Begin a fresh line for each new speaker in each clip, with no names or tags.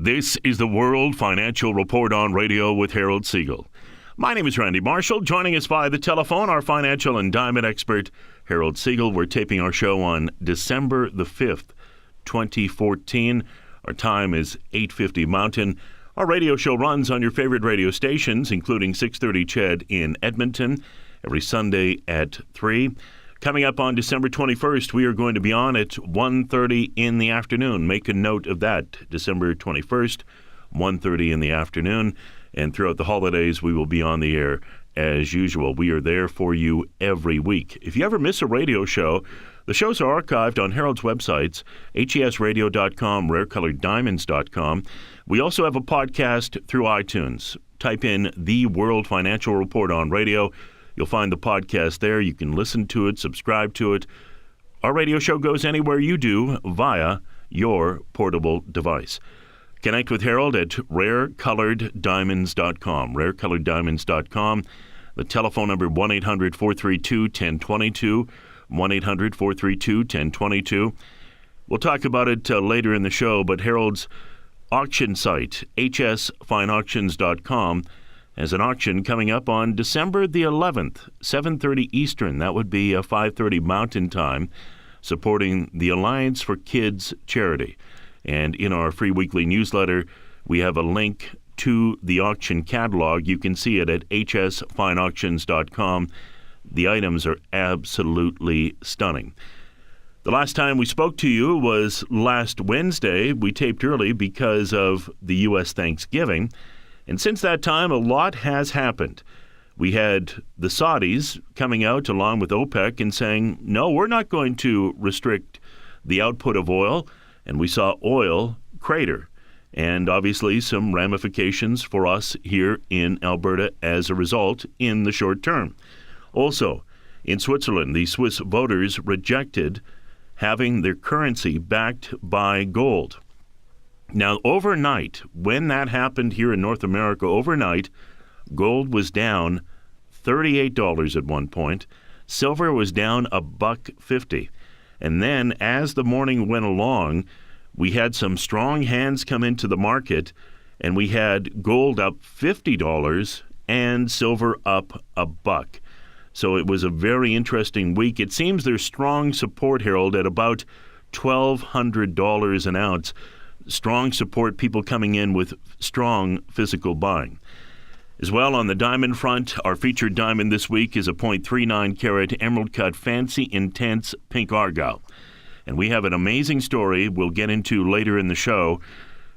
This is the World Financial Report on Radio with Harold Siegel. My name is Randy Marshall. Joining us via the telephone, our financial and diamond expert, Harold Siegel. We're taping our show on December the 5th, 2014. Our time is 8:50 Mountain. Our radio show runs on your favorite radio stations, including 630 CHED in Edmonton, every Sunday at 3. Coming up on December 21st, we are going to be on at 1:30 in the afternoon. Make a note of that, December 21st, 1:30 in the afternoon. And throughout the holidays, we will be on the air as usual. We are there for you every week. If you ever miss a radio show, the shows are archived on Harold's websites, HESradio.com, rarecoloreddiamonds.com. We also have a podcast through iTunes. Type in The World Financial Report on Radio. You'll find the podcast there. You can listen to it, subscribe to it. Our radio show goes anywhere you do via your portable device. Connect with Harold at rarecoloreddiamonds.com, rarecoloreddiamonds.com. The telephone number 1-800-432-1022, 1-800-432-1022. We'll talk about it later in the show, but Harold's auction site, hsfineauctions.com, has an auction coming up on December the 11th, 7:30 Eastern. That would be 5:30 Mountain Time, supporting the Alliance for Kids charity. And in our free weekly newsletter, we have a link to the auction catalog. You can see it at hsfineauctions.com. The items are absolutely stunning. The last time we spoke to you was last Wednesday. We taped early because of the U.S. Thanksgiving. And since that time, a lot has happened. We had the Saudis coming out along with OPEC and saying, no, we're not going to restrict the output of oil. And we saw oil crater. And obviously some ramifications for us here in Alberta as a result in the short term. Also, in Switzerland, the Swiss voters rejected having their currency backed by gold. Now, overnight, when that happened here in North America, overnight, gold was down $38 at one point. Silver was down $1.50. And then, as the morning went along, we had some strong hands come into the market, and we had gold up $50 and silver up $1. So it was a very interesting week. It seems there's strong support, Harold, at about $1,200 an ounce. Strong support, people coming in with strong physical buying. As well, on the diamond front, our featured diamond this week is a .39 carat emerald cut fancy intense pink argyle. And we have an amazing story we'll get into later in the show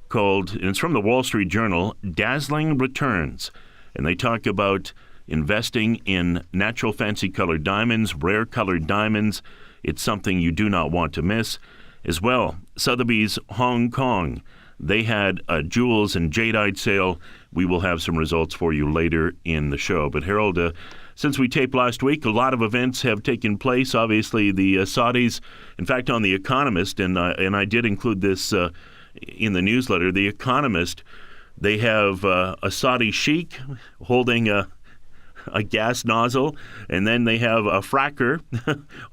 called, and it's from the Wall Street Journal, Dazzling Returns. And they talk about investing in natural fancy colored diamonds, rare colored diamonds. It's something you do not want to miss. As well, Sotheby's Hong Kong. They had a jewels and jadeite sale. We will have some results for you later in the show. But Harold, since we taped last week, a lot of events have taken place. Obviously, the Saudis, in fact, on The Economist, and I did include this in the newsletter, The Economist, they have a Saudi sheikh holding a gas nozzle, and then they have a fracker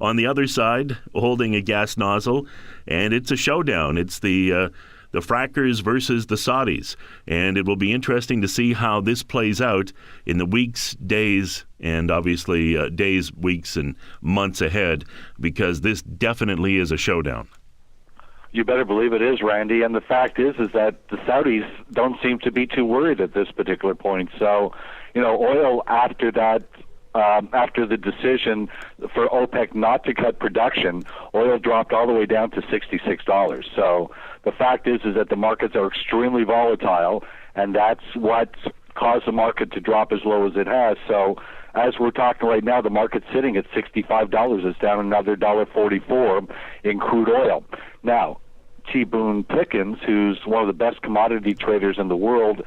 on the other side holding a gas nozzle, and it's a showdown. It's the frackers versus the Saudis, and it will be interesting to see how this plays out in the weeks, days, and obviously days, weeks, and months ahead, because this definitely is a showdown.
You better believe it is, Randy. And the fact is that the Saudis don't seem to be too worried at this particular point. So, oil after that, after the decision for OPEC not to cut production, oil dropped all the way down to $66. So the fact is that the markets are extremely volatile, and that's what caused the market to drop as low as it has. So as we're talking right now, the market's sitting at $65. It's down another $1.44 in crude oil. Now, T. Boone Pickens, who's one of the best commodity traders in the world,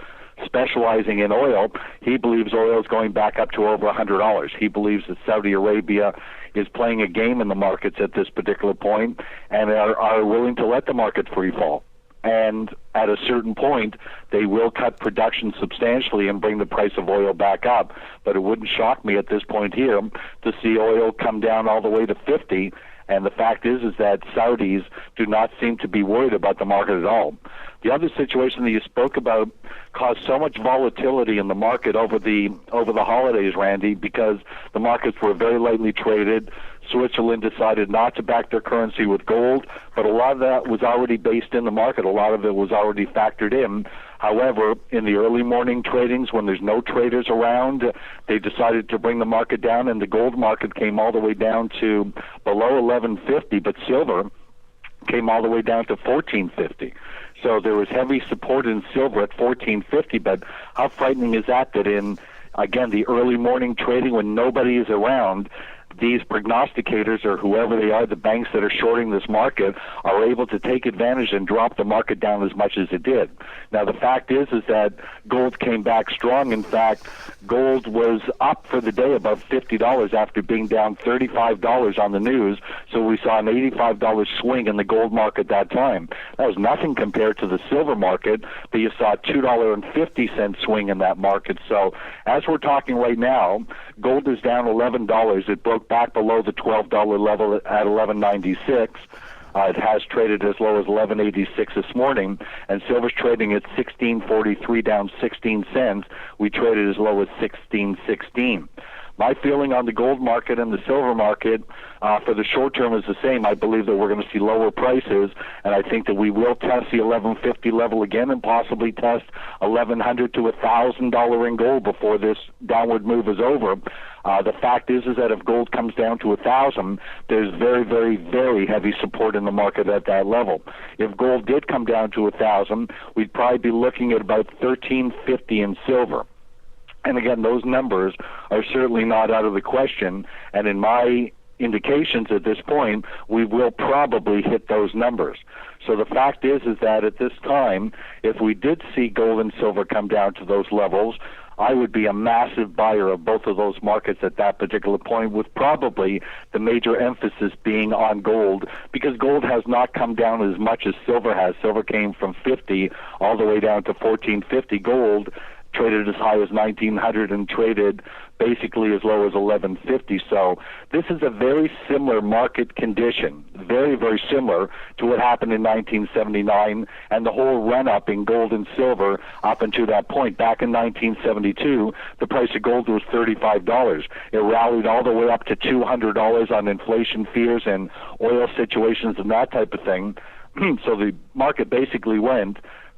specializing in oil, he believes oil is going back up to over $100. He believes that Saudi Arabia is playing a game in the markets at this particular point and are willing to let the market free fall. And at a certain point, they will cut production substantially and bring the price of oil back up. But it wouldn't shock me at this point here to see oil come down all the way to 50 And the fact is that Saudis do not seem to be worried about the market at all. The other situation that you spoke about caused so much volatility in the market over the holidays, Randy, because the markets were very lightly traded. Switzerland decided not to back their currency with gold, but a lot of that was already based in the market. A lot of it was already factored in. However, in the early morning tradings, when there's no traders around, they decided to bring the market down, and the gold market came all the way down to below 1150, but silver came all the way down to 1450. So there was heavy support in silver at 1450, but how frightening is that in, again, the early morning trading when nobody is around, these prognosticators or whoever they are, the banks that are shorting this market, are able to take advantage and drop the market down as much as it did. Now, the fact is that gold came back strong. In fact, gold was up for the day above $50 after being down $35 on the news. So we saw an $85 swing in the gold market that time. That was nothing compared to the silver market, but you saw a $2.50 swing in that market. So as we're talking right now, gold is down $11. It broke back below the $12 level at $11.96. It has traded as low as $11.86 this morning, and silver's trading at $16.43, down 16 cents. We traded as low as $16.16. My feeling on the gold market and the silver market for the short term is the same. I believe that we're going to see lower prices, and I think that we will test the $11.50 level again and possibly test $1,100 to $1,000 in gold before this downward move is over. The fact is that if gold comes down to $1,000, there's very, very, very heavy support in the market at that level. If gold did come down to $1,000, we'd probably be looking at about $13.50 in silver. And again, those numbers are certainly not out of the question. And in my indications at this point, we will probably hit those numbers. So the fact is that at this time, if we did see gold and silver come down to those levels, I would be a massive buyer of both of those markets at that particular point, with probably the major emphasis being on gold, because gold has not come down as much as silver has. Silver came from 50 all the way down to 1450. Gold traded as high as 1900 and traded basically as low as 1150. So this is a very similar market condition, very, very similar to what happened in 1979 and the whole run-up in gold and silver up until that point. Back in 1972, the price of gold was $35. It rallied all the way up to $200 on inflation fears and oil situations and that type of thing. So the market basically went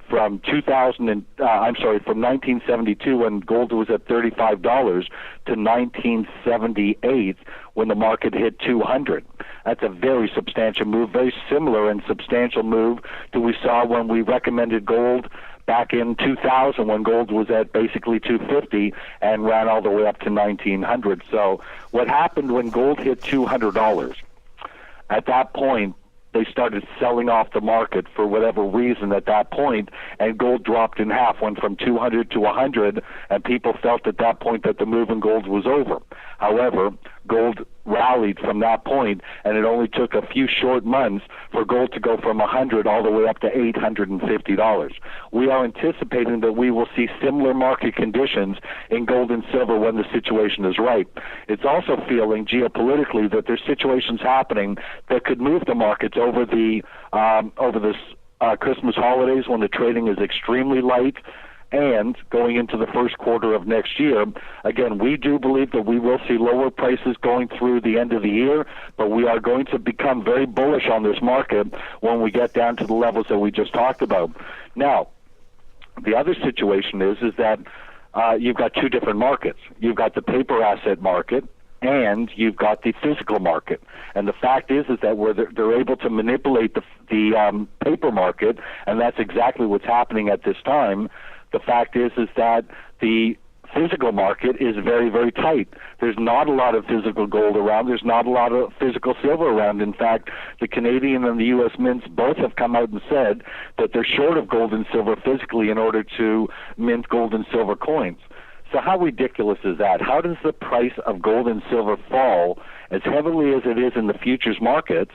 from from 1972 when gold was at $35 to 1978 when the market hit 200. That's a very substantial move, very similar and substantial move to we saw when we recommended gold back in 2000 when gold was at basically 250 and ran all the way up to 1900. So what happened when gold hit $200? At that point, they started selling off the market for whatever reason at that point, and gold dropped in half, went from 200 to 100, and people felt at that point that the move in gold was over. However, gold rallied from that point, and it only took a few short months for gold to go from 100 all the way up to $850. We are anticipating that we will see similar market conditions in gold and silver when the situation is right. It's also feeling geopolitically that there's situations happening that could move the markets over this Christmas holidays when the trading is extremely light, and going into the first quarter of next year. Again, we do believe that we will see lower prices going through the end of the year, but we are going to become very bullish on this market when we get down to the levels that we just talked about. Now, the other situation is that you've got two different markets. You've got the paper asset market, and you've got the physical market. And the fact is that where they're able to manipulate the paper market, and that's exactly what's happening at this time. The fact is that the physical market is very, very tight. There's not a lot of physical gold around. There's not a lot of physical silver around. In fact, the Canadian and the U.S. mints both have come out and said that they're short of gold and silver physically in order to mint gold and silver coins. So how ridiculous is that? How does the price of gold and silver fall as heavily as it is in the futures markets?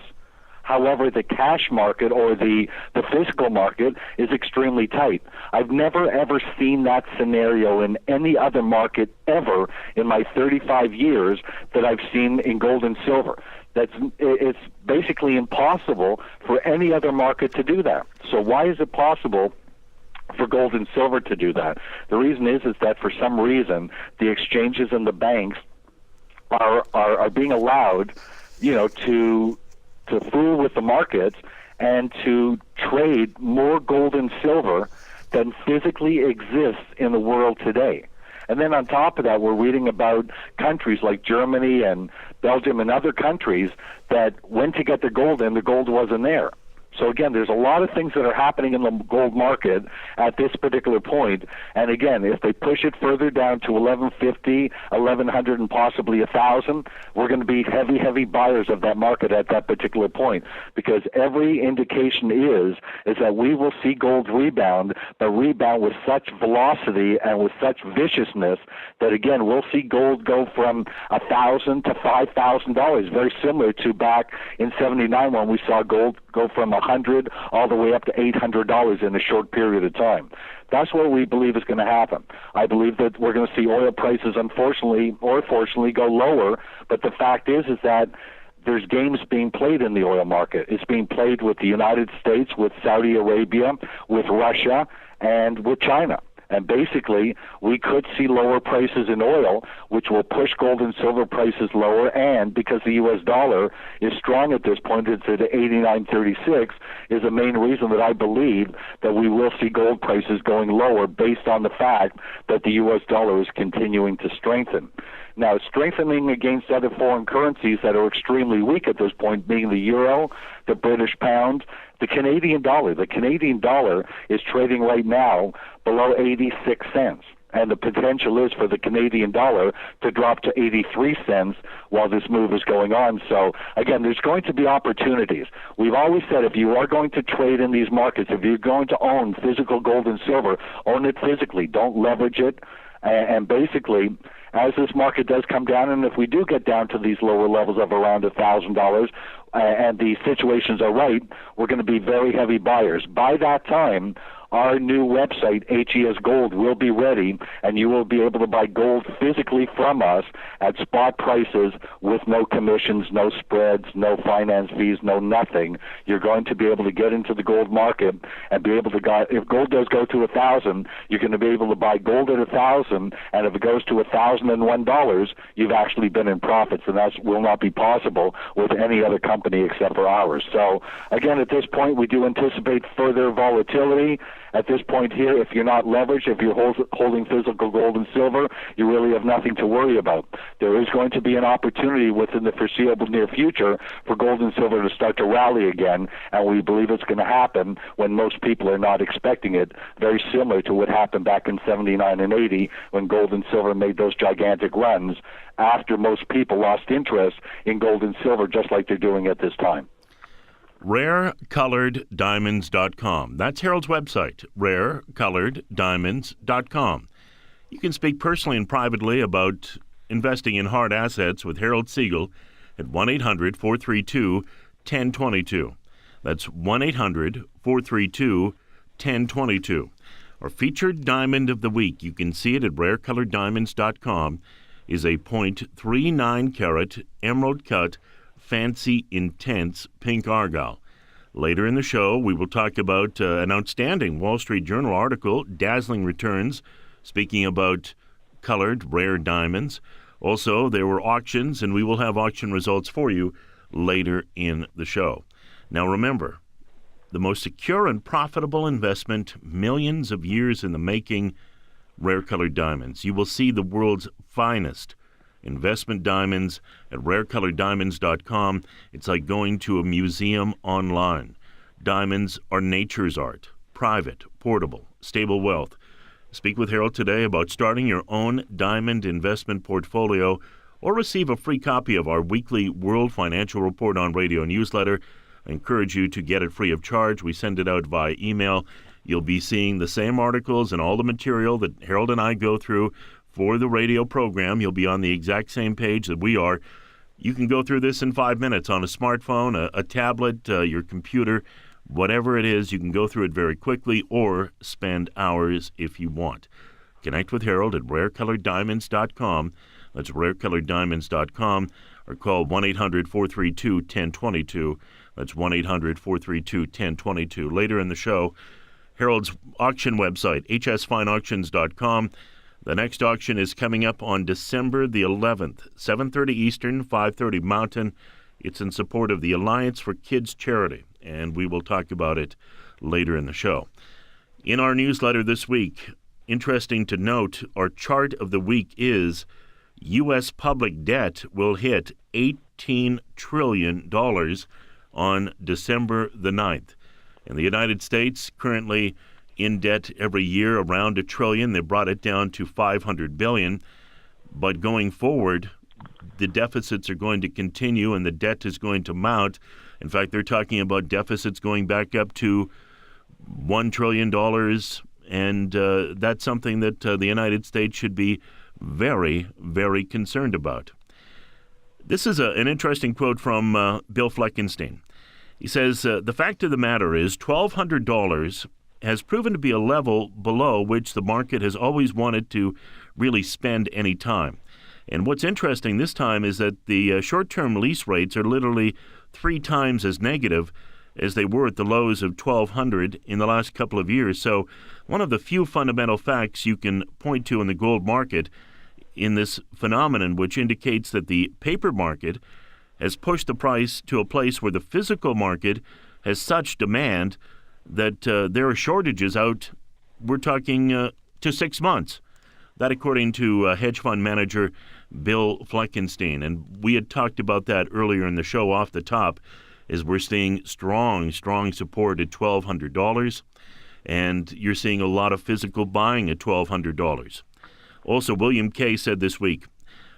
However, the cash market or the physical market is extremely tight. I've never, ever seen that scenario in any other market ever in my 35 years that I've seen in gold and silver. it's basically impossible for any other market to do that. So why is it possible for gold and silver to do that? The reason is that for some reason the exchanges and the banks are being allowed, to fool with the markets and to trade more gold and silver than physically exists in the world today. And then on top of that, we're reading about countries like Germany and Belgium and other countries that went to get their gold in, the gold wasn't there. So again, there's a lot of things that are happening in the gold market at this particular point. And again, if they push it further down to 1150, 1100, and possibly 1000, we're going to be heavy buyers of that market at that particular point, because every indication is that we will see gold rebound, but rebound with such velocity and with such viciousness that again, we'll see gold go from $1,000 to $5,000, very similar to back in '79 when we saw gold go from $100 all the way up to $800 in a short period of time. That's what we believe is going to happen. I believe that we're going to see oil prices, unfortunately or fortunately, go lower. But the fact is that there's games being played in the oil market. It's being played with the United States, with Saudi Arabia, with Russia, and with China. And basically, we could see lower prices in oil, which will push gold and silver prices lower. And because the U.S. dollar is strong at this point, it's at 89.36, is the main reason that I believe that we will see gold prices going lower based on the fact that the U.S. dollar is continuing to strengthen. Now, strengthening against other foreign currencies that are extremely weak at this point, being the euro, the British pound, the Canadian dollar. The Canadian dollar is trading right now below 86 cents. And the potential is for the Canadian dollar to drop to 83 cents while this move is going on. So, again, there's going to be opportunities. We've always said if you are going to trade in these markets, if you're going to own physical gold and silver, own it physically. Don't leverage it. And basically, as this market does come down, and if we do get down to these lower levels of around $1,000, and the situations are right, we're going to be very heavy buyers. By that time, our new website, HES Gold, will be ready, and you will be able to buy gold physically from us at spot prices with no commissions, no spreads, no finance fees, no nothing. You're going to be able to get into the gold market and be able to if gold does go to 1,000, you're going to be able to buy gold at 1,000, and if it goes to $1,001, you've actually been in profits, and that will not be possible with any other company except for ours. So, again, at this point, we do anticipate further volatility. At this point here, if you're not leveraged, if you're holding physical gold and silver, you really have nothing to worry about. There is going to be an opportunity within the foreseeable near future for gold and silver to start to rally again, and we believe it's going to happen when most people are not expecting it, very similar to what happened back in '79 and '80 when gold and silver made those gigantic runs after most people lost interest in gold and silver, just like they're doing at this time.
RareColoredDiamonds.com. That's Harold's website, RareColoredDiamonds.com. You can speak personally and privately about investing in hard assets with Harold Siegel at 1-800-432-1022. That's 1-800-432-1022. Our featured diamond of the week, you can see it at RareColoredDiamonds.com, is a .39 carat emerald cut fancy intense pink argyle. Later in the show, we will talk about an outstanding Wall Street Journal article, dazzling returns, speaking about colored rare diamonds. Also, there were auctions, and we will have auction results for you later in the show. Now remember, the most secure and profitable investment, millions of years in the making, rare colored diamonds. You will see the world's finest investment diamonds at RareColoredDiamonds.com. It's like going to a museum online. Diamonds are nature's art, private, portable, stable wealth. Speak with Harold today about starting your own diamond investment portfolio, or receive a free copy of our weekly World Financial Report on Radio newsletter. I encourage you to get it free of charge. We send it out via email. You'll be seeing the same articles and all the material that Harold and I go through for the radio program. You'll be on the exact same page that we are. You can go through this in 5 minutes on a smartphone, a tablet, your computer, whatever it is. You can go through it very quickly or spend hours if you want. Connect with Harold at RareColoredDiamonds.com. That's rarecoloreddiamonds.com, or call 1-800-432-1022. That's 1-800-432-1022. Later in the show, Harold's auction website, hsfineauctions.com. The next auction is coming up on December the 11th, 7:30 Eastern, 5:30 Mountain. It's in support of the Alliance for Kids Charity, and we will talk about it later in the show. In our newsletter this week, interesting to note, our chart of the week is U.S. public debt will hit $18 trillion on December the 9th. And the United States currently in debt every year around $1 trillion. They brought it down to $500 billion. But going forward, the deficits are going to continue and the debt is going to mount. In fact, they're talking about deficits going back up to $1 trillion. And that's something that the United States should be very, very concerned about. This is an interesting quote from Bill Fleckenstein. He says, the fact of the matter is $1,200 has proven to be a level below which the market has always wanted to really spend any time. And what's interesting this time is that the short-term lease rates are literally 3 times as negative as they were at the lows of $1,200 in the last couple of years. So one of the few fundamental facts you can point to in the gold market in this phenomenon, which indicates that the paper market has pushed the price to a place where the physical market has such demand that there are shortages out, we're talking to 6 months. That according to hedge fund manager Bill Fleckenstein. And we had talked about that earlier in the show off the top, as we're seeing strong support at $1,200. And you're seeing a lot of physical buying at $1,200. Also, William Kay said this week,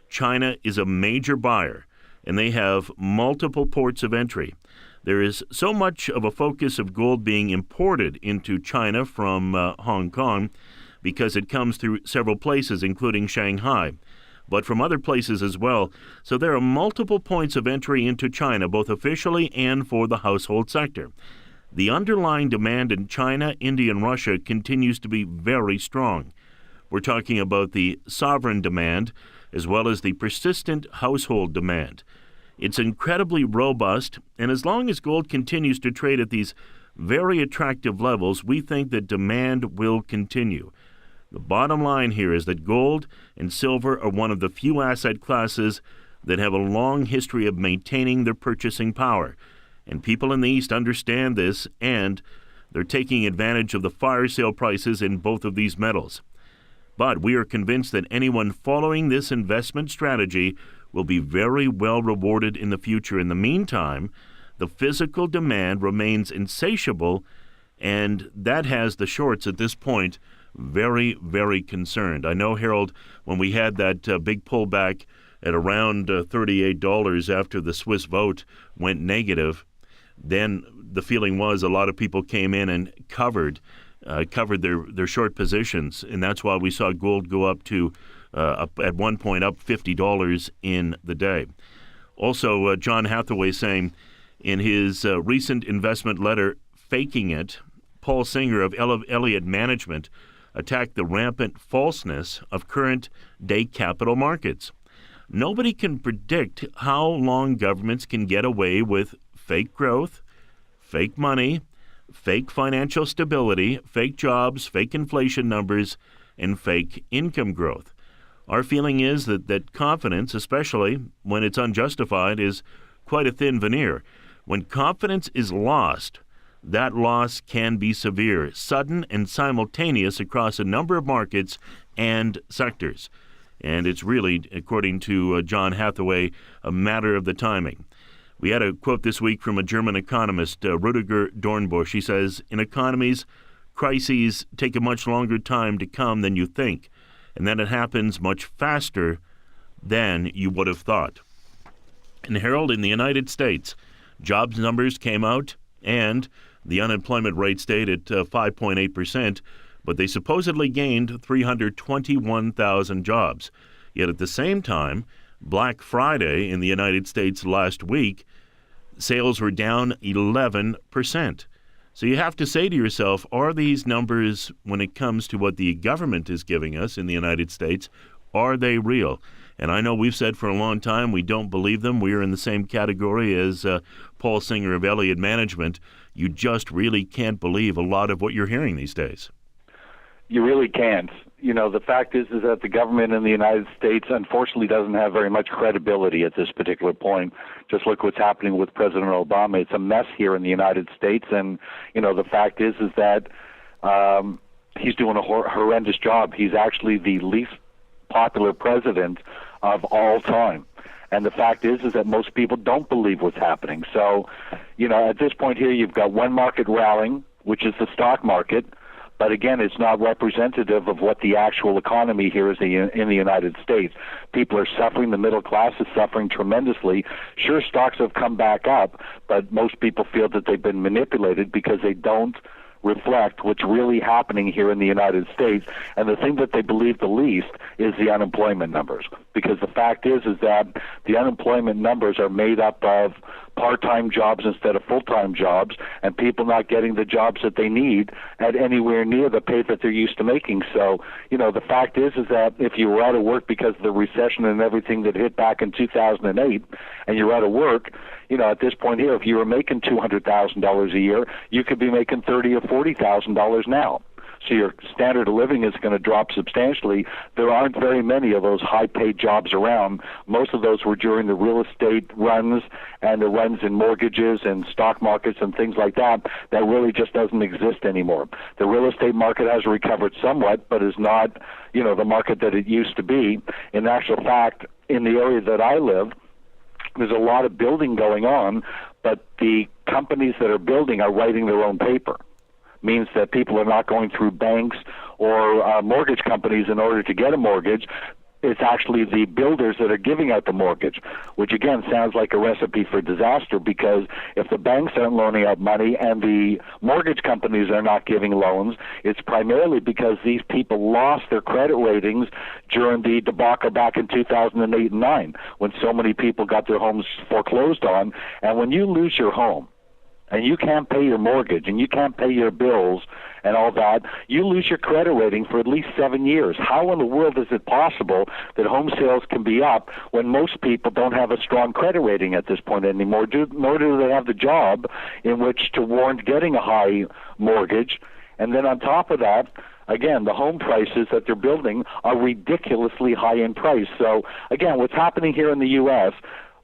China is a major buyer, and they have multiple ports of entry. There is so much of a focus of gold being imported into China from Hong Kong because it comes through several places, including Shanghai, but from other places as well. So there are multiple points of entry into China, both officially and for the household sector. The underlying demand in China, India, and Russia continues to be very strong. We're talking about the sovereign demand as well as the persistent household demand. It's incredibly robust, and as long as gold continues to trade at these very attractive levels, we think that demand will continue. The bottom line here is that gold and silver are one of the few asset classes that have a long history of maintaining their purchasing power. And people in the East understand this, and they're taking advantage of the fire sale prices in both of these metals. But we are convinced that anyone following this investment strategy will be very well rewarded in the future. In the meantime, the physical demand remains insatiable, and that has the shorts at this point very, very concerned. I know, Harold, when we had that big pullback at around $38 after the Swiss vote went negative, then the feeling was a lot of people came in and covered their short positions, and that's why we saw gold go up to at one point up $50 in the day. Also, John Hathaway saying in his recent investment letter, Faking It, Paul Singer of Elliott Management attacked the rampant falseness of current day capital markets. Nobody can predict how long governments can get away with fake growth, fake money, fake financial stability, fake jobs, fake inflation numbers, and fake income growth. Our feeling is that confidence, especially when it's unjustified, is quite a thin veneer. When confidence is lost, that loss can be severe, sudden, and simultaneous across a number of markets and sectors. And it's really, according to John Hathaway, a matter of the timing. We had a quote this week from a German economist, Rudiger Dornbusch. He says, in economies, crises take a much longer time to come than you think, and then it happens much faster than you would have thought. And Harold, in the United States, jobs numbers came out, and the unemployment rate stayed at 5.8%, but they supposedly gained 321,000 jobs. Yet at the same time, Black Friday in the United States last week, sales were down 11%. So you have to say to yourself, are these numbers, when it comes to what the government is giving us in the United States, are they real? And I know we've said for a long time we don't believe them. We are in the same category as Paul Singer of Elliott Management. You just really can't believe a lot of what you're hearing these days.
You really can't. The fact is that the government in the United States unfortunately doesn't have very much credibility at this particular point. Just look what's happening with President Obama. It's a mess here in the United States, and the fact is that he's doing a horrendous job. He's actually the least popular president of all time. And the fact is that most people don't believe what's happening. So, at this point here, you've got one market rallying, which is the stock market. But again, it's not representative of what the actual economy here is in the United States. People are suffering. The middle class is suffering tremendously. Sure, stocks have come back up, but most people feel that they've been manipulated because they don't reflect what's really happening here in the United States. And the thing that they believe the least is the unemployment numbers, because the fact is that the unemployment numbers are made up of part-time jobs instead of full-time jobs, and people not getting the jobs that they need at anywhere near the pay that they're used to making. So, the fact is that if you were out of work because of the recession and everything that hit back in 2008, and you're out of work, at this point here, if you were making $200,000 a year, you could be making $30,000 or $40,000 now. So your standard of living is going to drop substantially. There aren't very many of those high-paid jobs around. Most of those were during the real estate runs and the runs in mortgages and stock markets and things like that really just doesn't exist anymore. The real estate market has recovered somewhat, but is not, the market that it used to be. In actual fact, in the area that I live, there's a lot of building going on, but the companies that are building are writing their own paper. Means that people are not going through banks or mortgage companies in order to get a mortgage. It's actually the builders that are giving out the mortgage, which again sounds like a recipe for disaster, because if the banks aren't loaning out money and the mortgage companies are not giving loans, it's primarily because these people lost their credit ratings during the debacle back in 2008 and 9, when so many people got their homes foreclosed on. And when you lose your home, and you can't pay your mortgage, and you can't pay your bills and all that, you lose your credit rating for at least 7 years. How in the world is it possible that home sales can be up when most people don't have a strong credit rating at this point anymore, nor do they have the job in which to warrant getting a high mortgage? And then on top of that, again, the home prices that they're building are ridiculously high in price. So, again, what's happening here in the U.S.,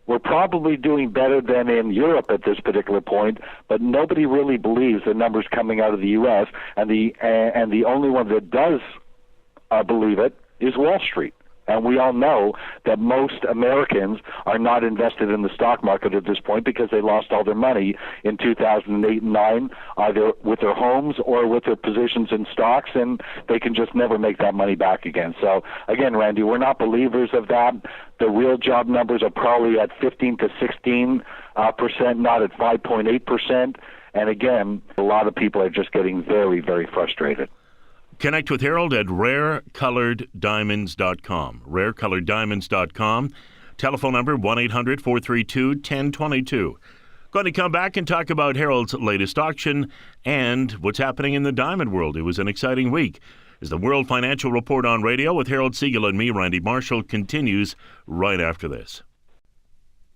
we're probably doing better than in Europe at this particular point, but nobody really believes the numbers coming out of the U.S., and the only one that does believe it is Wall Street. And we all know that most Americans are not invested in the stock market at this point because they lost all their money in 2008 and 9, either with their homes or with their positions in stocks, and they can just never make that money back again. So, again, Randy, we're not believers of that. The real job numbers are probably at 15 to 16%, not at 5.8%. And again, a lot of people are just getting very, very frustrated.
Connect with Harold at rarecoloreddiamonds.com. rarecoloreddiamonds.com. Telephone number 1-800-432-1022. Going to come back and talk about Harold's latest auction and what's happening in the diamond world. It was an exciting week. As the World Financial Report on Radio with Harold Siegel and me, Randy Marshall, continues right after this.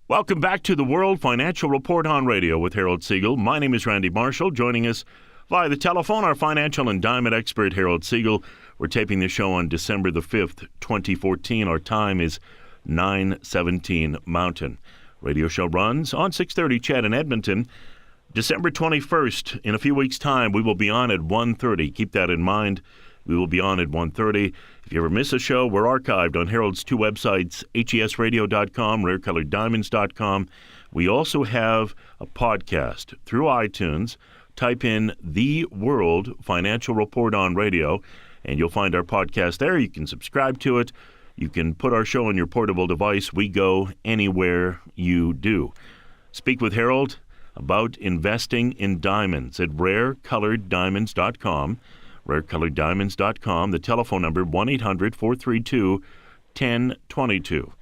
Welcome back to the World Financial Report on Radio with Harold Siegel. My name is Randy Marshall. Joining us via the telephone, our financial and diamond expert, Harold Siegel. We're taping the show on December the 5th, 2014. Our time is 9:17 Mountain. Radio show runs on 630 CHED in Edmonton. December 21st, in a few weeks' time, we will be on at 1:30. Keep that in mind. We will be on at 1:30. If you ever miss a show, we're archived on Harold's two websites, HESradio.com, rarecoloreddiamonds.com. We also have a podcast through iTunes. Type in The World Financial Report on Radio, and you'll find our podcast there. You can subscribe to it. You can put our show on your portable device. We go anywhere you do. Speak with Harold about investing in diamonds at rarecoloreddiamonds.com. rarecoloreddiamonds.com. The telephone number, 1-800-432-1022.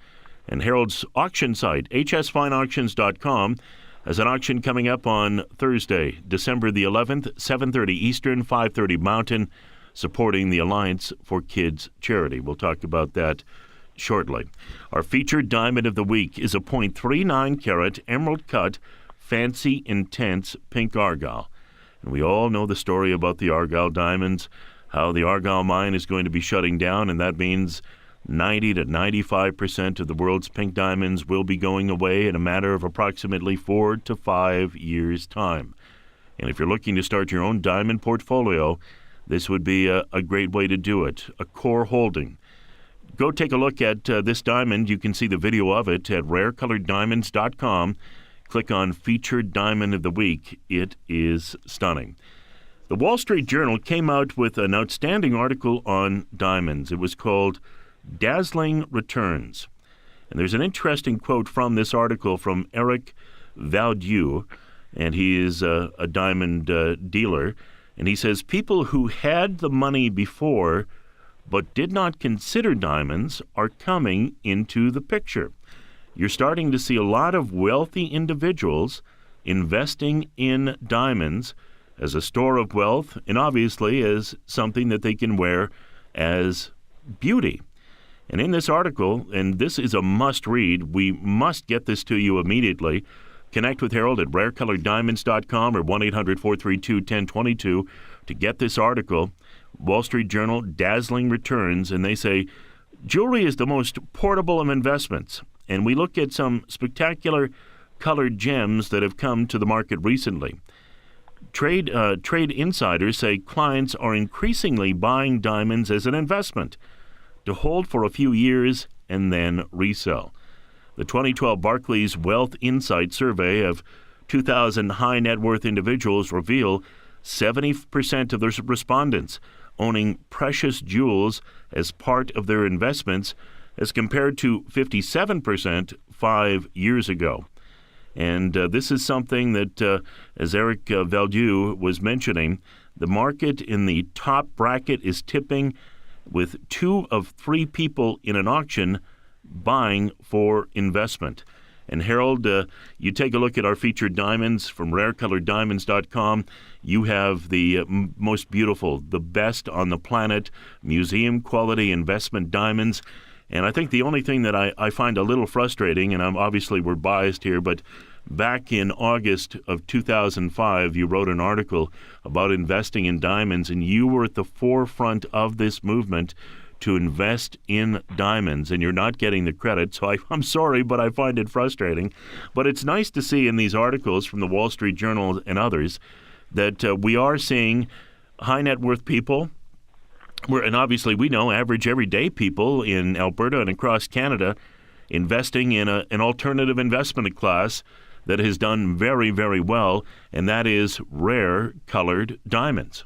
And Harold's auction site, hsfineauctions.com, has an auction coming up on Thursday, December the 11th, 7:30 Eastern, 5:30 Mountain, supporting the Alliance for Kids charity. We'll talk about that shortly. Our featured diamond of the week is a .39 carat emerald cut, fancy, intense pink Argyle. And we all know the story about the Argyle diamonds, how the Argyle mine is going to be shutting down, and that means 90 to 95% of the world's pink diamonds will be going away in a matter of approximately 4 to 5 years' time. And if you're looking to start your own diamond portfolio, this would be a great way to do it, a core holding. Go take a look at this diamond. You can see the video of it at rarecoloreddiamonds.com. Click on Featured Diamond of the Week. It is stunning. The Wall Street Journal came out with an outstanding article on diamonds. It was called Dazzling Returns. And there's an interesting quote from this article from Eric Valdieu, and he is a diamond dealer. And he says, people who had the money before but did not consider diamonds are coming into the picture. You're starting to see a lot of wealthy individuals investing in diamonds as a store of wealth and obviously as something that they can wear as beauty. And in this article, and this is a must-read, we must get this to you immediately. Connect with Harold at rarecoloreddiamonds.com or 1-800-432-1022 to get this article. Wall Street Journal, Dazzling Returns, and they say, jewelry is the most portable of investments. And we look at some spectacular colored gems that have come to the market recently. Trade insiders say clients are increasingly buying diamonds as an investment to hold for a few years and then resell. The 2012 Barclays Wealth Insight survey of 2,000 high net worth individuals reveal 70% of their respondents owning precious jewels as part of their investments, as compared to 57% 5 years ago. And this is something that, as Eric Valdieu was mentioning, the market in the top bracket is tipping, with 2 of 3 people in an auction buying for investment. And Harold, you take a look at our featured diamonds from rarecoloreddiamonds.com. You have the most beautiful, the best on the planet, museum quality investment diamonds. And I think the only thing that I find a little frustrating, and obviously we're biased here, but back in August of 2005, you wrote an article about investing in diamonds, and you were at the forefront of this movement to invest in diamonds, and you're not getting the credit. So I'm sorry, but I find it frustrating. But it's nice to see in these articles from the Wall Street Journal and others that we are seeing high net worth people, and obviously we know average everyday people in Alberta and across Canada investing in an alternative investment class that has done very, very well, and that is rare colored diamonds.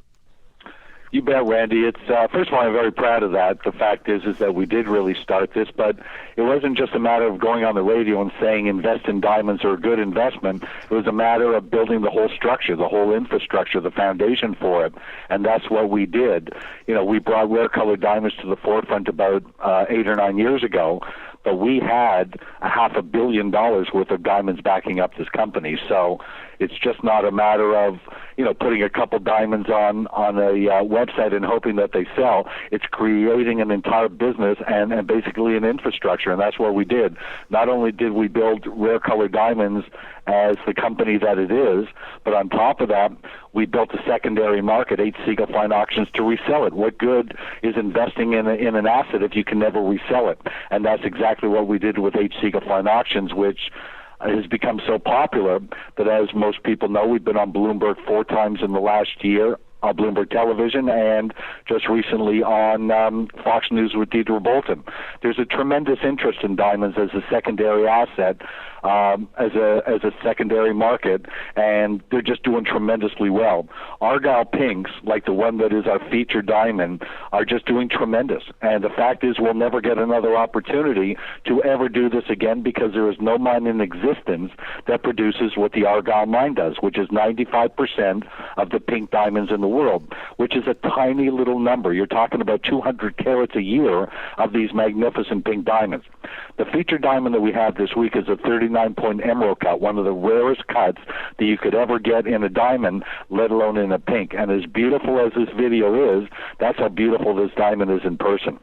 You bet, Randy. It's first of all, I'm very proud of that. The fact is that we did really start this, but it wasn't just a matter of going on the radio and saying invest in diamonds are a good investment. It was a matter of building the whole structure, the whole infrastructure, the foundation for it, and that's what we did. You know, we brought rare colored diamonds to the forefront about 8 or 9 years ago. But we had $500 million worth of diamonds backing up this company. So it's just not a matter of, putting a couple diamonds on a website and hoping that they sell. It's creating an entire business and basically an infrastructure, and that's what we did. Not only did we build Rare Colored Diamonds as the company that it is, but on top of that, we built a secondary market, H. Siegel Fine Auctions, to resell it. What good is investing in an asset if you can never resell it? And that's exactly what we did with H. Siegel Fine Auctions, which has become so popular that, as most people know, we've been on Bloomberg 4 times in the last year, on Bloomberg Television, and just recently on Fox News with Deidre Bolton. There's a tremendous interest in diamonds as a secondary asset, as a secondary market, and they're just doing tremendously well. Argyle pinks, like the one that is our featured diamond, are just doing tremendous. And the fact is, we'll never get another opportunity to ever do this again, because there is no mine in existence that produces what the Argyle mine does, which is 95% of the pink diamonds in the world, which is a tiny little number. You're talking about 200 carats a year of these magnificent pink diamonds. The featured diamond that we have this week is a 39-point emerald cut, one of the rarest cuts that you could ever get in a diamond, let alone in a pink. And as beautiful as this video is, that's how beautiful this diamond is in person.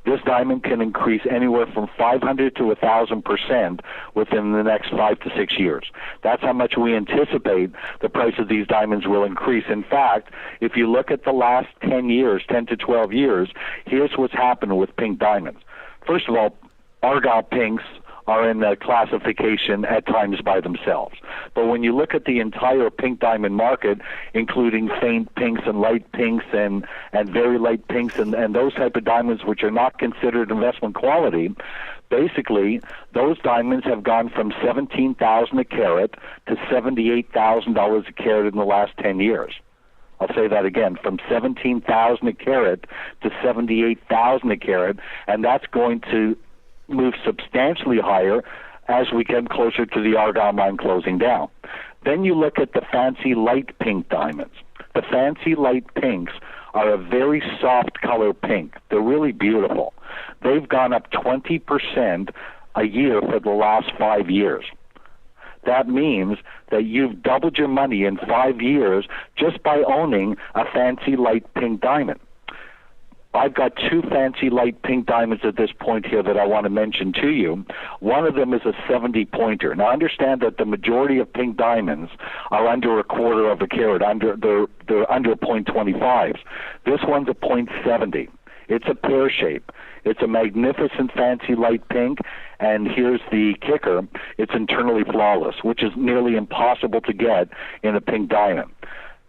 This diamond can increase anywhere from 500 to 1,000% within the next 5 to 6 years. That's how much we anticipate the price of these diamonds will increase. In fact, if you look at the last 10 years, 10 to 12 years, here's what's happened with pink diamonds. First of all, Argyle pinks are in a classification at times by themselves. But when you look at the entire pink diamond market, including faint pinks and light pinks and very light pinks and those type of diamonds which are not considered investment quality, basically those diamonds have gone from $17,000 a carat to $78,000 a carat in the last 10 years. I'll say that again, from $17,000 a carat to $78,000 a carat, and that's going to move substantially higher as we get closer to the Argyle mine closing down. Then you look at the fancy light pink diamonds. The fancy light pinks are a very soft color pink. They're really beautiful. They've gone up 20% a year for the last 5 years. That means that you've doubled your money in 5 years just by owning a fancy light pink diamond. I've got 2 fancy light pink diamonds at this point here that I want to mention to you. One of them is a 70 pointer. Now understand that the majority of pink diamonds are under a quarter of a carat. They're under 0.25s. This one's a 0.70. It's a pear shape. It's a magnificent fancy light pink, and here's the kicker. It's internally flawless, which is nearly impossible to get in a pink diamond.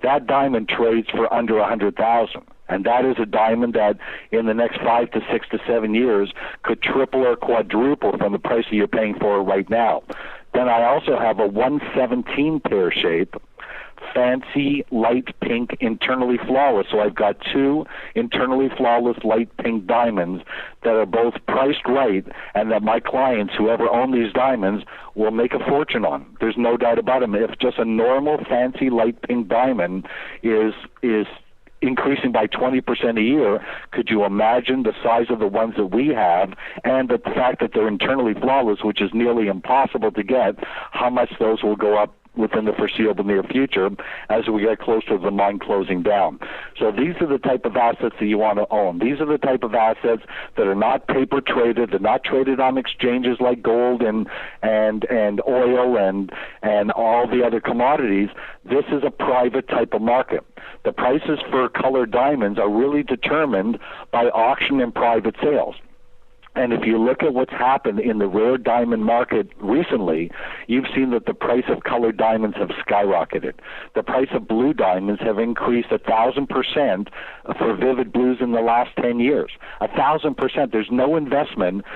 That diamond trades for under $100,000. And that is a diamond that in the next 5 to 6 to 7 years could triple or quadruple from the price that you're paying for it right now. Then I also have a 117 pear shape, fancy light pink, internally flawless. So I've got 2 internally flawless light pink diamonds that are both priced right, and that my clients, whoever own these diamonds, will make a fortune on. There's no doubt about them. If just a normal fancy light pink diamond is increasing by 20% a year, could you imagine the size of the ones that we have, and the fact that they're internally flawless, which is nearly impossible to get, how much those will go up within the foreseeable near future as we get closer to the mine closing down. So these are the type of assets that you want to own. These are the type of assets that are not paper traded. They're not traded on exchanges like gold and oil and all the other commodities. This is a private type of market. The prices for colored diamonds are really determined by auction and private sales. And if you look at what's happened in the rare diamond market recently, you've seen that the price of colored diamonds have skyrocketed. The price of blue diamonds have increased 1,000% for vivid blues in the last 10 years. 1,000%. There's no investment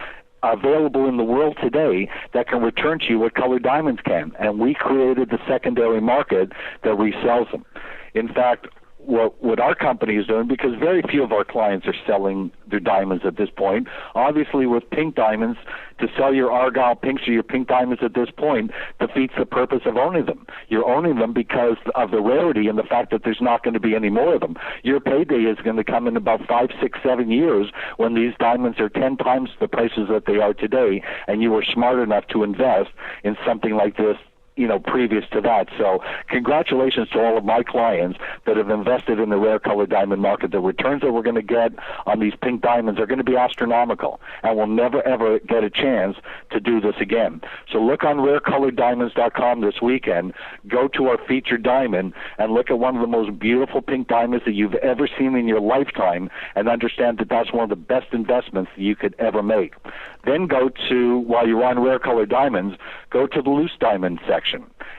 available in the world today that can return to you what colored diamonds can. And we created the secondary market that resells them. In fact, what our company is doing, because very few of our clients are selling their diamonds at this point. Obviously, with pink diamonds, to sell your Argyle pinks or your pink diamonds at this point defeats the purpose of owning them. You're owning them because of the rarity and the fact that there's not going to be any more of them. Your payday is going to come in about 5, 6, 7 years when these diamonds are 10 times the prices that they are today, and you were smart enough to invest in something like this, previous to that. So congratulations to all of my clients that have invested in the rare colored diamond market. The returns that we're going to get on these pink diamonds are going to be astronomical, and we'll never ever get a chance to do this again. So look on rarecoloreddiamonds.com this weekend, go to our featured diamond, and look at one of the most beautiful pink diamonds that you've ever seen in your lifetime, and understand that that's one of the best investments that you could ever make. Then go to, while you're on Rare Colored Diamonds, go to the loose diamond section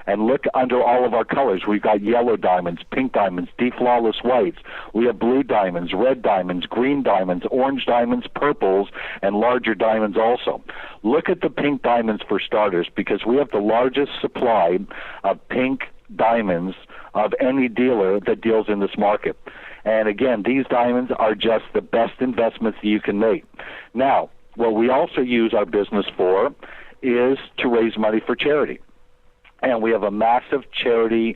and look under all of our colors. We've got yellow diamonds, pink diamonds, deep flawless whites. We have blue diamonds, red diamonds, green diamonds, orange diamonds, purples, and larger diamonds also. Look at the pink diamonds for starters, because we have the largest supply of pink diamonds of any dealer that deals in this market. And again, these diamonds are just the best investments that you can make. Now, what we also use our business for is to raise money for charity. And we have a massive charity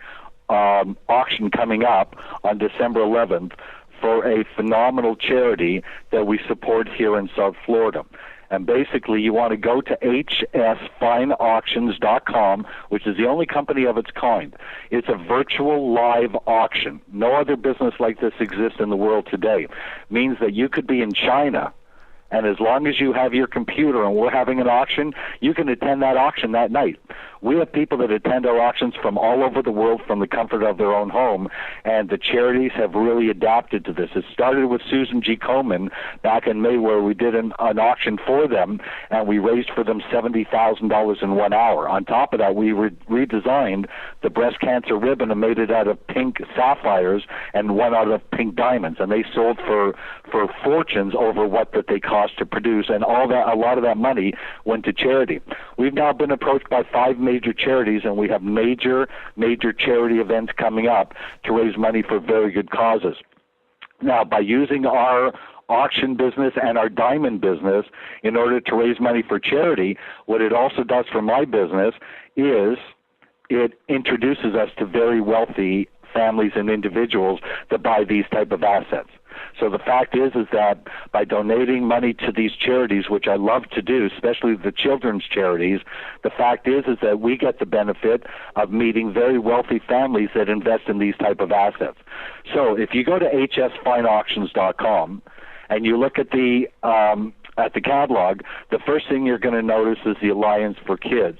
auction coming up on December 11th for a phenomenal charity that we support here in South Florida. And basically, you want to go to hsfineauctions.com, which is the only company of its kind. It's a virtual live auction. No other business like this exists in the world today. It means that you could be in China And as long as you have your computer and we're having an auction, you can attend that auction that night. We have people that attend our auctions from all over the world from the comfort of their own home, and the charities have really adapted to this. It started with Susan G. Komen back in May, where we did an auction for them, and we raised for them $70,000 in 1 hour. On top of that, we redesigned the breast cancer ribbon and made it out of pink sapphires and one out of pink diamonds, and they sold for fortunes over what that they cost to produce, and all that, a lot of that money went to charity. We've now been approached by 5 major charities, and we have major charity events coming up to raise money for very good causes. Now, by using our auction business and our diamond business in order to raise money for charity, what it also does for my business is it introduces us to very wealthy families and individuals that buy these type of assets. So the fact is that by donating money to these charities, which I love to do, especially the children's charities, the fact is that we get the benefit of meeting very wealthy families that invest in these type of assets. So if you go to hsfineauctions.com and you look at the catalog, the first thing you're going to notice is the Alliance for Kids.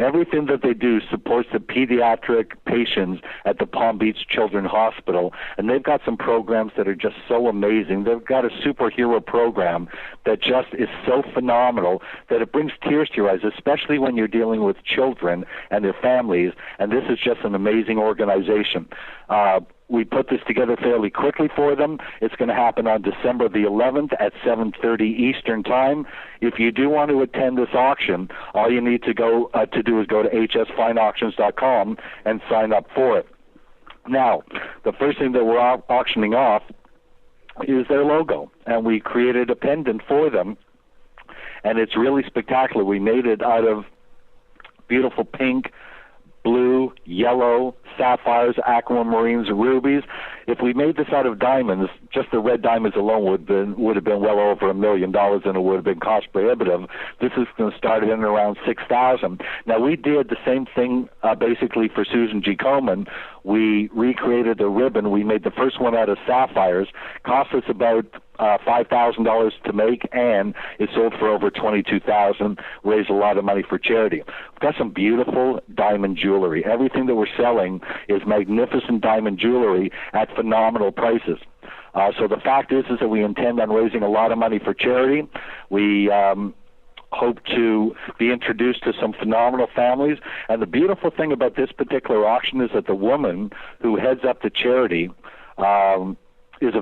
Everything that they do supports the pediatric patients at the Palm Beach Children's Hospital, and they've got some programs that are just so amazing. They've got a superhero program that just is so phenomenal that it brings tears to your eyes, especially when you're dealing with children and their families, and this is just an amazing organization. We put this together fairly quickly for them. It's going to happen on December the 11th at 7:30 Eastern Time. If you do want to attend this auction, all you need to do is go to hsfineauctions.com and sign up for it. Now, the first thing that we're auctioning off is their logo, and we created a pendant for them, and it's really spectacular. We made it out of beautiful pink, blue, yellow, sapphires, aquamarines, rubies. If we made this out of diamonds, just the red diamonds alone would have been well over $1 million, and it would have been cost prohibitive. This is going to start in around $6,000. Now, we did the same thing basically for Susan G. Komen. We recreated the ribbon. We made the first one out of sapphires. Cost us about $5,000 to make, and it sold for over $22,000. Raised a lot of money for charity. We've got some beautiful diamond jewelry. Everything that we're selling is magnificent diamond jewelry at phenomenal prices. So the fact is that we intend on raising a lot of money for charity. We hope to be introduced to some phenomenal families. And the beautiful thing about this particular auction is that the woman who heads up the charity is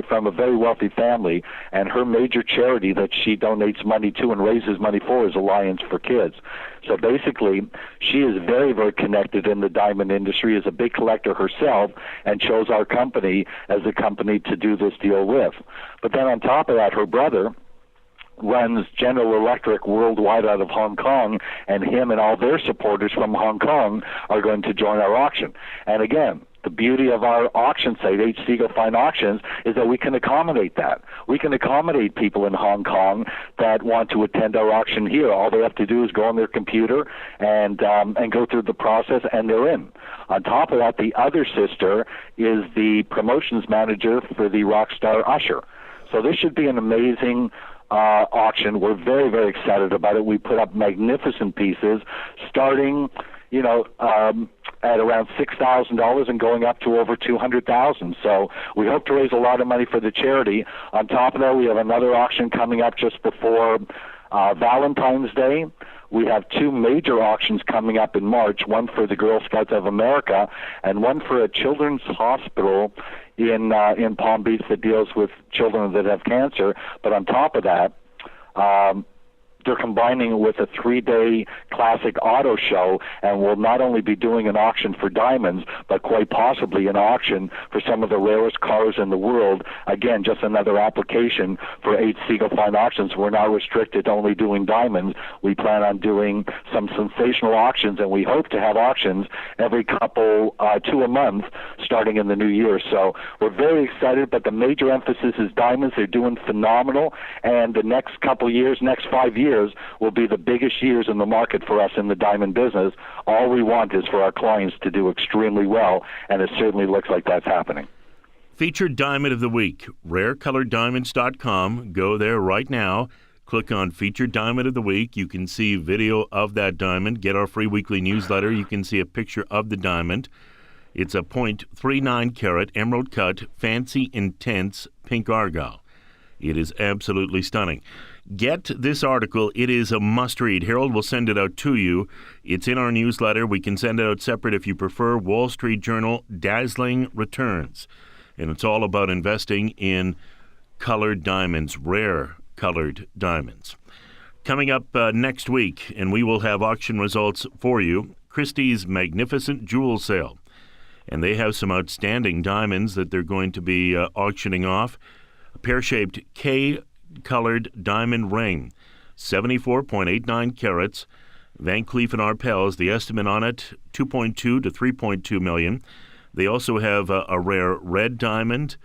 from a very wealthy family, and her major charity that she donates money to and raises money for is Alliance for Kids. So basically, she is very, very connected in the diamond industry, is a big collector herself, and chose our company as a company to do this deal with. But then on top of that, her brother runs General Electric worldwide out of Hong Kong, and him and all their supporters from Hong Kong are going to join our auction. And again, the beauty of our auction site, H. Siegel Fine Auctions, is that we can accommodate that. We can accommodate people in Hong Kong that want to attend our auction here. All they have to do is go on their computer and go through the process, and they're in. On top of that, the other sister is the promotions manager for the rock star Usher. So this should be an amazing auction. We're very, very excited about it. We put up magnificent pieces, starting, at around $6,000 and going up to over $200,000. So we hope to raise a lot of money for the charity. On top of that, we have another auction coming up just before Valentine's Day. We have 2 major auctions coming up in March, one for the Girl Scouts of America and one for a children's hospital in Palm Beach that deals with children that have cancer. But on top of that, they're combining it with a 3-day classic auto show, and will not only be doing an auction for diamonds, but quite possibly an auction for some of the rarest cars in the world. Again, just another application for H. Siegel Fine Auctions. We're not restricted to only doing diamonds. We plan on doing some sensational auctions, and we hope to have auctions every couple, 2 a month, starting in the new year. So we're very excited, but the major emphasis is diamonds. They're doing phenomenal, and the next couple years, next 5 years, will be the biggest years in the market for us in the diamond business. All we want is for our clients to do extremely well, and it certainly looks like that's happening.
Featured Diamond of the Week, rarecoloreddiamonds.com. Go there right now. Click on Featured Diamond of the Week. You can see video of that diamond. Get our free weekly newsletter. You can see a picture of the diamond. It's a .39 carat emerald cut, fancy intense pink argyle. It is absolutely stunning. Get this article. It is a must-read. Harold will send it out to you. It's in our newsletter. We can send it out separate if you prefer. Wall Street Journal, Dazzling Returns. And it's all about investing in colored diamonds, rare colored diamonds. Coming up next week, and we will have auction results for you, Christie's Magnificent Jewel Sale. And they have some outstanding diamonds that they're going to be auctioning off. A pear-shaped K-colored diamond ring, 74.89 carats. Van Cleef & Arpels, the estimate on it, $2.2 to $3.2 million. They also have a rare red diamond.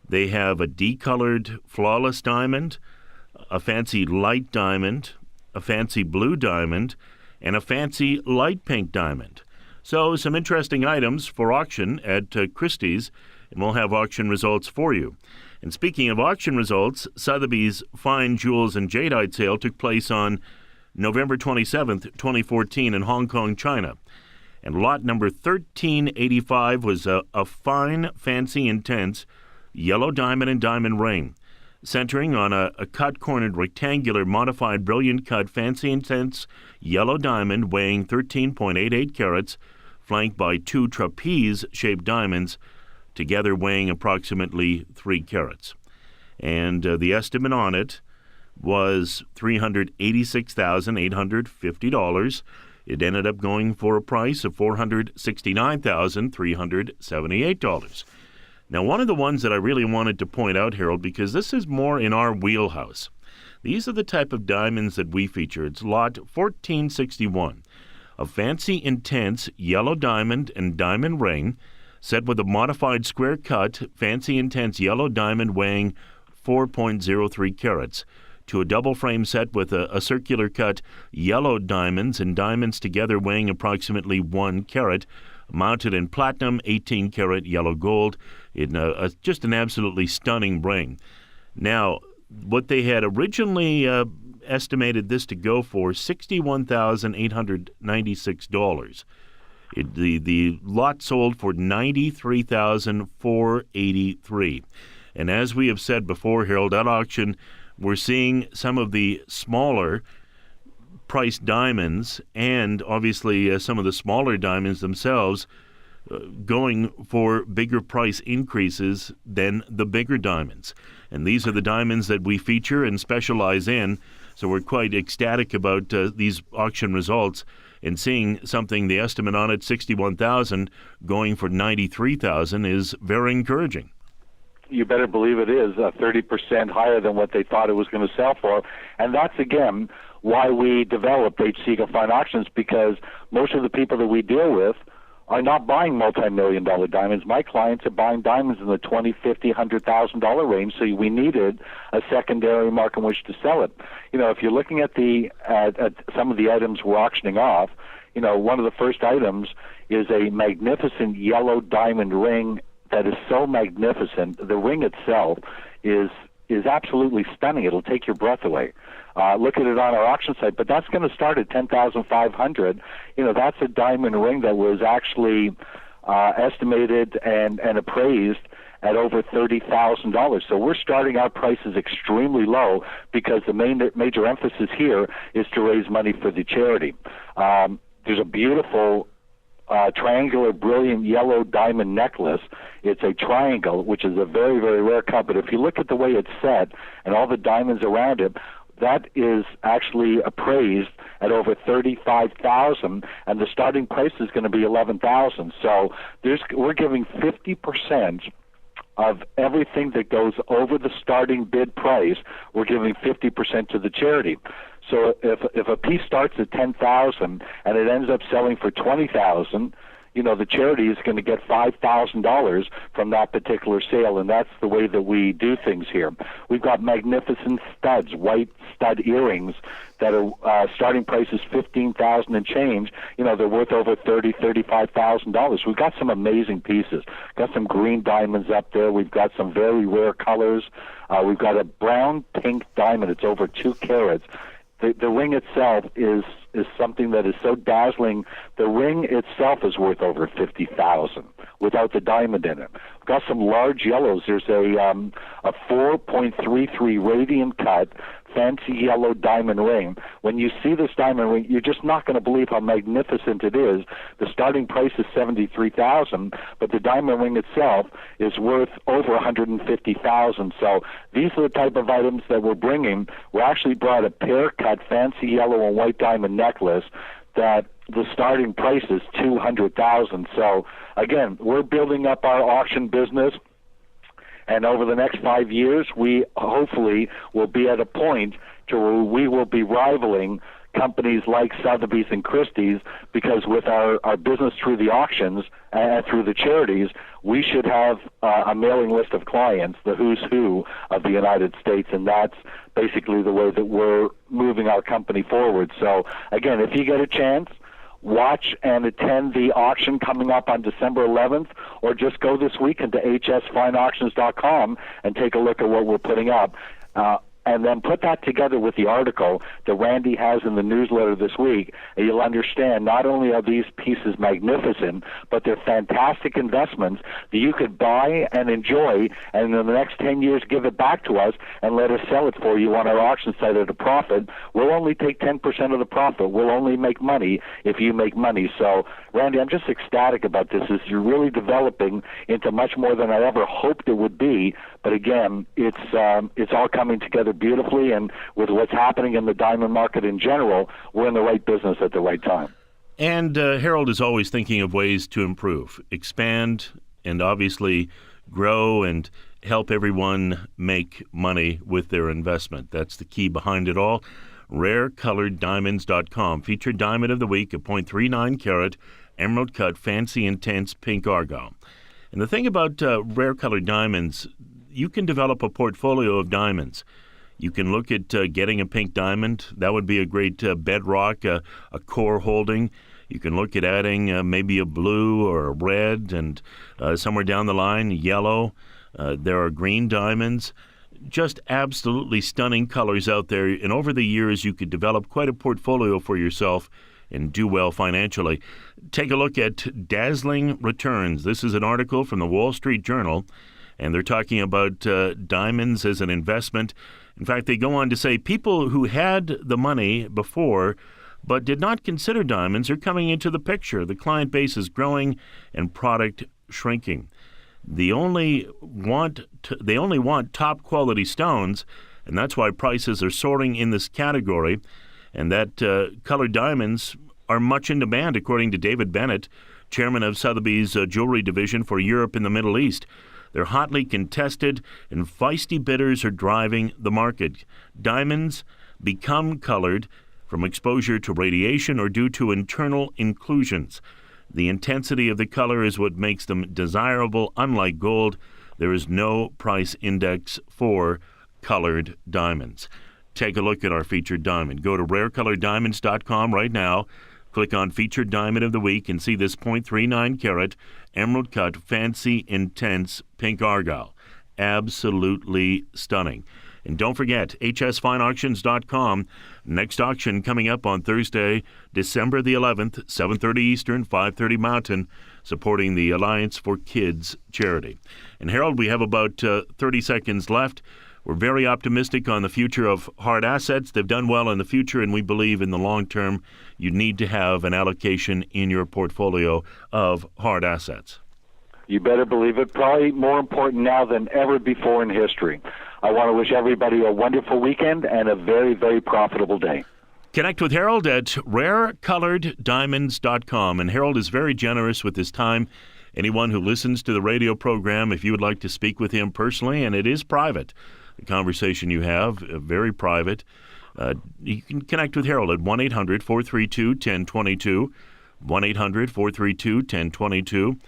They have a D-colored flawless diamond, a fancy light diamond, a fancy blue diamond, and a fancy light pink diamond. So some interesting items for auction at Christie's, and we'll have auction results for you. And speaking of auction results, Sotheby's Fine Jewels and Jadeite sale took place on November 27th, 2014 in Hong Kong, China. And lot number 1385 was a fine, fancy, intense yellow diamond and diamond ring, centering on a cut-cornered rectangular modified brilliant cut fancy intense yellow diamond weighing 13.88 carats, flanked by two trapeze-shaped diamonds, together weighing approximately 3 carats. And the estimate on it was $386,850. It ended up going for a price of $469,378. Now, one of the ones that I really wanted to point out, Harold, because this is more in our wheelhouse. These are the type of diamonds that we feature. It's lot 1461, a fancy, intense yellow diamond and diamond ring set with a modified square cut, fancy, intense yellow diamond weighing 4.03 carats, to a double frame set with a circular cut yellow diamonds and diamonds together weighing approximately 1 carat, mounted in platinum 18 karat yellow gold in just an absolutely stunning ring. Now, what they had originally estimated this to go for, $61,896. The lot sold for $93,483. And as we have said before, Harold, at auction, we're seeing some of the smaller priced diamonds and obviously some of the smaller diamonds themselves going for bigger price increases than the bigger diamonds. And these are the diamonds that we feature and specialize in. So we're quite ecstatic about these auction results and seeing something, the estimate on it, $61,000, going for $93,000 is very encouraging.
You better believe it is 30% higher than what they thought it was going to sell for. And that's, again, why we developed H. Siegel Fine Auctions, because most of the people that we deal with are not buying multi-million-dollar diamonds. My clients are buying diamonds in the $20,000, $50,000, $100,000 range, so we needed a secondary market in which to sell it. You know, if you're looking at at some of the items we're auctioning off, you know, one of the first items is a magnificent yellow diamond ring that is so magnificent. The ring itself is absolutely stunning. It'll take your breath away. Look at it on our auction site, but that's going to start at $10,500. You know, that's a diamond ring that was actually estimated and appraised at over $30,000. So we're starting our prices extremely low because the major emphasis here is to raise money for the charity. There's a beautiful triangular, brilliant yellow diamond necklace. It's a triangle, which is a very, very rare cut. But if you look at the way it's set and all the diamonds around it, that is actually appraised at over $35,000, and the starting price is going to be $11,000. So we're giving 50% of everything that goes over the starting bid price. We're giving 50% to the charity. So if a piece starts at $10,000 and it ends up selling for $20,000, the charity is going to get $5,000 from that particular sale, and that's the way that we do things here. We've got magnificent studs, white stud earrings that are starting price is $15,000 and change. They're worth over $35,000. We've got some amazing pieces. Got some green diamonds up there. We've got some very rare colors. We've got a brown pink diamond. It's over 2 carats. The ring itself is something that is so dazzling. The ring itself is worth over $50,000 without the diamond in it. We've got some large yellows. There's a 4.33 radium cut fancy yellow diamond ring. When you see this diamond ring, you're just not going to believe how magnificent it is. The starting price is $73,000, but the diamond ring itself is worth over $150,000. So these are the type of items that we're bringing. We actually brought a pear-cut fancy yellow and white diamond necklace that the starting price is $200,000. So again, we're building up our auction business. And over the next 5 years, we hopefully will be at a point to where we will be rivaling companies like Sotheby's and Christie's, because with our business through the auctions and through the charities, we should have a mailing list of clients, the who's who of the United States, and that's basically the way that we're moving our company forward. So again, if you get a chance, watch and attend the auction coming up on December 11th, or just go this weekend to hsfineauctions.com and take a look at what we're putting up. And then put that together with the article that Randy has in the newsletter this week, and you'll understand not only are these pieces magnificent, but they're fantastic investments that you could buy and enjoy, and in the next 10 years give it back to us and let us sell it for you on our auction site at a profit. We'll only take 10% of the profit. We'll only make money if you make money. So, Randy, I'm just ecstatic about this. You're really developing into much more than I ever hoped it would be. But again, it's all coming together beautifully, and with what's happening in the diamond market in general, we're in the right business at the right time.
And Harold is always thinking of ways to improve, expand, and obviously grow and help everyone make money with their investment. That's the key behind it all. RareColoredDiamonds.com. Featured diamond of the week, a .39 carat emerald cut fancy intense pink argyle. And the thing about rare colored diamonds, you can develop a portfolio of diamonds. You can look at getting a pink diamond. That would be a great bedrock, a core holding. You can look at adding maybe a blue or a red, and somewhere down the line, yellow. There are green diamonds. Just absolutely stunning colors out there. And over the years, you could develop quite a portfolio for yourself and do well financially. Take a look at dazzling returns. This is an article from the Wall Street Journal, and they're talking about diamonds as an investment. In fact, they go on to say people who had the money before but did not consider diamonds are coming into the picture. The client base is growing and product shrinking. They only want top quality stones, and that's why prices are soaring in this category. And that colored diamonds are much in demand, according to David Bennett, chairman of Sotheby's jewelry division for Europe and the Middle East. They're hotly contested, and feisty bidders are driving the market. Diamonds become colored from exposure to radiation or due to internal inclusions. The intensity of the color is what makes them desirable. Unlike gold, there is no price index for colored diamonds. Take a look at our featured diamond. Go to RareColoredDiamonds.com right now. Click on Featured Diamond of the Week and see this .39 carat emerald cut fancy intense pink argyle. Absolutely stunning. And don't forget, hsfineauctions.com. Next auction coming up on Thursday, December the 11th, 7:30 Eastern, 5:30 Mountain, supporting the Alliance for Kids charity. And Harold, we have about 30 seconds left. We're very optimistic on the future of hard assets. They've done well in the future, and we believe in the long term you need to have an allocation in your portfolio of hard assets.
You better believe it. Probably more important now than ever before in history. I want to wish everybody a wonderful weekend and a very, very profitable day.
Connect with Harold at RareColoredDiamonds.com. And Harold is very generous with his time. Anyone who listens to the radio program, if you would like to speak with him personally, and it is private, the conversation you have, very private, you can connect with Harold at 1-800-432-1022, 1-800-432-1022.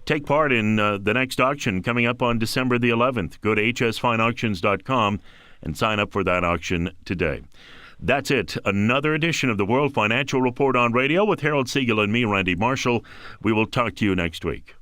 Take part in the next auction coming up on December the 11th. Go to hsfineauctions.com and sign up for that auction today. That's it. Another edition of the World Financial Report on radio with Harold Siegel and me, Randy Marshall. We will talk to you next week.